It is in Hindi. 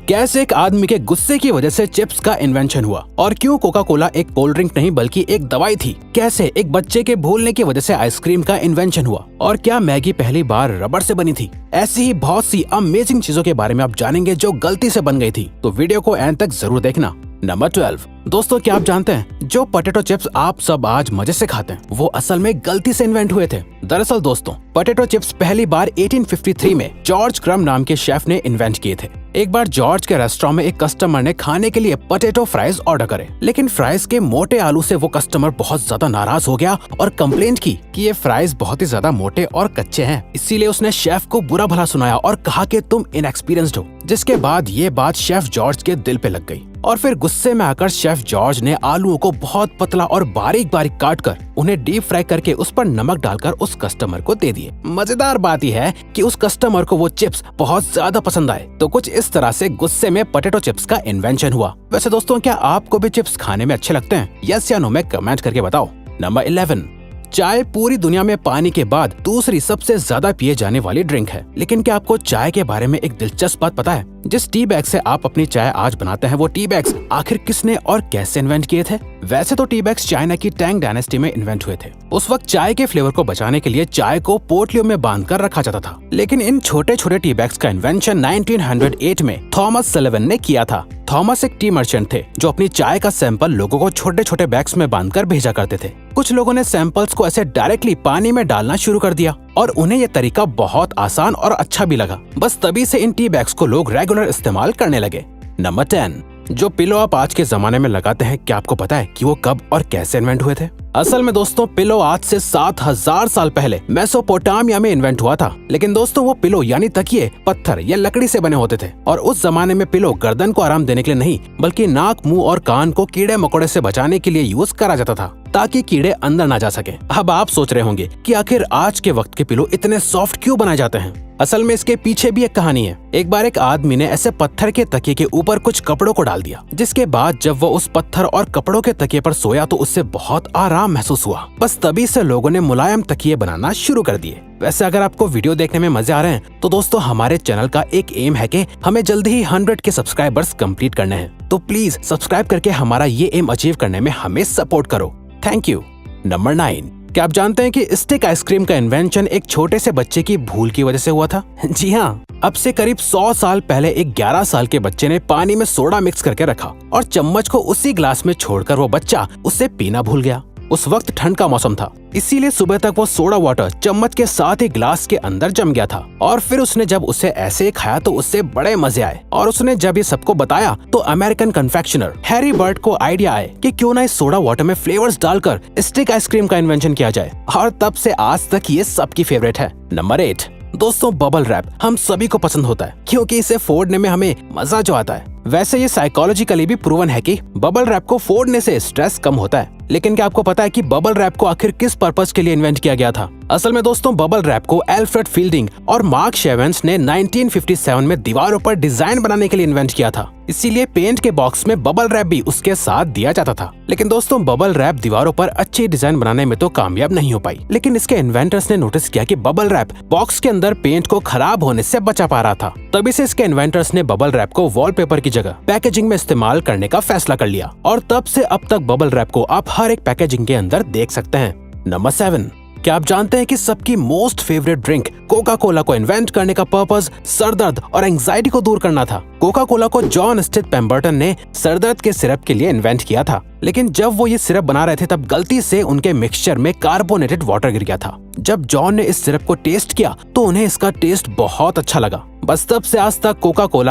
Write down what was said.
कैसे एक आदमी के गुस्से की वजह से चिप्स का इन्वेंशन हुआ और क्यों कोका कोला एक कोल्ड ड्रिंक नहीं बल्कि एक दवाई थी। कैसे एक बच्चे के भूलने की वजह से आइसक्रीम का इन्वेंशन हुआ और क्या मैगी पहली बार रबड़ से बनी थी। ऐसी ही बहुत सी अमेजिंग चीजों के बारे में आप जानेंगे जो गलती से बन गई थी, तो वीडियो को एंड तक जरूर देखना। नंबर 12। दोस्तों, क्या आप जानते हैं जो पोटैटो चिप्स आप सब आज मजे से खाते हैं वो असल में गलती से इन्वेंट हुए थे। दरअसल दोस्तों, पोटैटो चिप्स पहली बार 1853 में जॉर्ज क्रम नाम के शेफ ने इन्वेंट किए थे। एक बार जॉर्ज के रेस्टोरेंट में एक कस्टमर ने खाने के लिए पोटैटो फ्राइज ऑर्डर करे, लेकिन फ्राइज के मोटे आलू से वो कस्टमर बहुत ज्यादा नाराज हो गया और कंप्लेंट की कि ये फ्राइज बहुत ही ज्यादा मोटे और कच्चे हैं। इसीलिए उसने शेफ को बुरा भला सुनाया और कहा कि तुम इनएक्सपीरियंस्ड हो, जिसके बाद ये बात शेफ जॉर्ज के दिल पे लग गई और फिर गुस्से में आकर शेफ जॉर्ज ने आलूओं को बहुत पतला और बारीक बारीक काटकर उन्हें डीप फ्राई करके उस पर नमक डालकर उस कस्टमर को दे दिए। मजेदार बात यह है कि उस कस्टमर को वो चिप्स बहुत ज्यादा पसंद आए। तो कुछ इस तरह से गुस्से में पोटैटो चिप्स का इन्वेंशन हुआ। वैसे दोस्तों, क्या आपको भी चिप्स खाने में अच्छे लगते हैं? यस या नो में कमेंट करके बताओ। नंबर 11। चाय पूरी दुनिया में पानी के बाद दूसरी सबसे ज्यादा पिए जाने वाली ड्रिंक है, लेकिन क्या आपको चाय के बारे में एक दिलचस्प बात पता है? जिस टी बैग से आप अपनी चाय आज बनाते हैं वो टी बैग्स आखिर किसने और कैसे इन्वेंट किए थे? वैसे तो टी बैग्स चाइना की टैंग डायनेस्टी में इन्वेंट हुए थे। उस वक्त चाय के फ्लेवर को बचाने के लिए चाय को पोटलियों में बांधकर रखा जाता था, लेकिन इन छोटे छोटे टी बैग्स का इन्वेंशन 1908 में थॉमस सलिवन ने किया था। थॉमस एक टी मर्चेंट थे जो अपनी चाय का सैंपल लोगों को छोटे छोटे बैग्स में बांधकर भेजा करते थे। कुछ लोगों ने सैंपल्स को ऐसे डायरेक्टली पानी में डालना शुरू कर दिया और उन्हें यह तरीका बहुत आसान और अच्छा भी लगा। बस तभी से इन टी बैग्स को लोग रेगुलर इस्तेमाल करने लगे। नंबर 10। जो पिलो आप आज के जमाने में लगाते हैं, क्या आपको पता है कि वो कब और कैसे इन्वेंट हुए थे? असल में दोस्तों, पिलो आज से 7000 साल पहले मेसोपोटामिया में इन्वेंट हुआ था। लेकिन दोस्तों, वो पिलो यानी तकिए पत्थर या लकड़ी से बने होते थे और उस जमाने में पिलो गर्दन को आराम देने के लिए नहीं बल्कि नाक, मुंह और कान को कीड़े मकोड़े से बचाने के लिए यूज करा जाता था ताकि कीड़े अंदर ना जा सके। अब आप सोच रहे होंगे कि आखिर आज के वक्त के पिलो इतने सॉफ्ट क्यों बनाए जाते हैं? असल में इसके पीछे भी एक कहानी है। एक बार एक आदमी ने ऐसे पत्थर के तकिए के ऊपर कुछ कपड़ों को डाल दिया, जिसके बाद जब वो उस पत्थर और कपड़ों के तकिए पर सोया तो उससे बहुत आराम महसूस हुआ। बस तभी से लोगों ने मुलायम तकिए बनाना शुरू कर दिए। वैसे अगर आपको वीडियो देखने में मजे आ रहे हैं तो दोस्तों, हमारे चैनल का एक एम है कि हमें जल्दी ही 100 के सब्सक्राइबर्स कंप्लीट करने हैं, तो प्लीज सब्सक्राइब करके हमारा ये एम अचीव करने में हमें सपोर्ट करो। Thank you. नंबर 9। क्या आप जानते हैं कि स्टिक आइसक्रीम का इन्वेंशन एक छोटे से बच्चे की भूल की वजह से हुआ था? जी हाँ, अब से करीब 100 साल पहले एक 11 साल के बच्चे ने पानी में सोडा मिक्स करके रखा और चम्मच को उसी ग्लास में छोड़कर वो बच्चा उससे पीना भूल गया। उस वक्त ठंड का मौसम था, इसीलिए सुबह तक वो सोडा वाटर चम्मच के साथ ही ग्लास के अंदर जम गया था और फिर उसने जब उसे ऐसे खाया तो उससे बड़े मजे आए और उसने जब ये सबको बताया तो अमेरिकन कन्फेक्शनर हैरी बर्ट को आइडिया आए कि क्यों ना इस सोडा वाटर में फ्लेवर्स डालकर स्टिक आइसक्रीम का इन्वेंशन किया जाए और तब से आज तक ये सबकी फेवरेट है। नंबर 8। दोस्तों, बबल रैप हम सभी को पसंद होता है क्योंकि इसे फोड़ने में हमें मजा जो आता है। वैसे ये साइकोलॉजिकली भी प्रूवन है कि बबल रैप को फोड़ने से स्ट्रेस कम होता है। लेकिन क्या आपको पता है कि बबल रैप को आखिर किस पर्पस के लिए इन्वेंट किया गया था? असल में दोस्तों, बबल रैप को एल्फ्रेड फील्डिंग और मार्क शेवेंस ने 1957 में दीवारों पर डिजाइन बनाने के लिए इन्वेंट किया था। इसीलिए पेंट के बॉक्स में बबल रैप भी उसके साथ दिया जाता था। लेकिन दोस्तों, बबल रैप दीवारों पर अच्छी डिजाइन बनाने में तो कामयाब नहीं हो पाई, लेकिन इसके इन्वेंटर्स ने नोटिस किया कि बबल रैप बॉक्स के अंदर पेंट को खराब होने से बचा पा रहा था। तभी से इसके इन्वेंटर्स ने बबल रैप को वॉलपेपर की जगह पैकेजिंग में इस्तेमाल करने का फैसला कर लिया और तब से अब तक बबल रैप को आप हर एक पैकेजिंग के अंदर देख सकते हैं। नंबर 7। क्या आप जानते हैं कि सबकी most favourite drink Coca Cola को इन्वेंट करने का पर्पस सरदर्द और एंजाइटी को दूर करना था? कोका कोला को जॉन स्थित पेम्बर्टन ने सरदर्द के सिरप के लिए इन्वेंट किया था, लेकिन जब वो ये सिरप बना रहे थे तब गलती से उनके मिक्सचर में कार्बोनेटेड वाटर गिर गया था। जब जॉन ने इस सिरप को टेस्ट किया तो उन्हें इसका टेस्ट बहुत अच्छा लगा। बस तब से आज तक कोका कोला का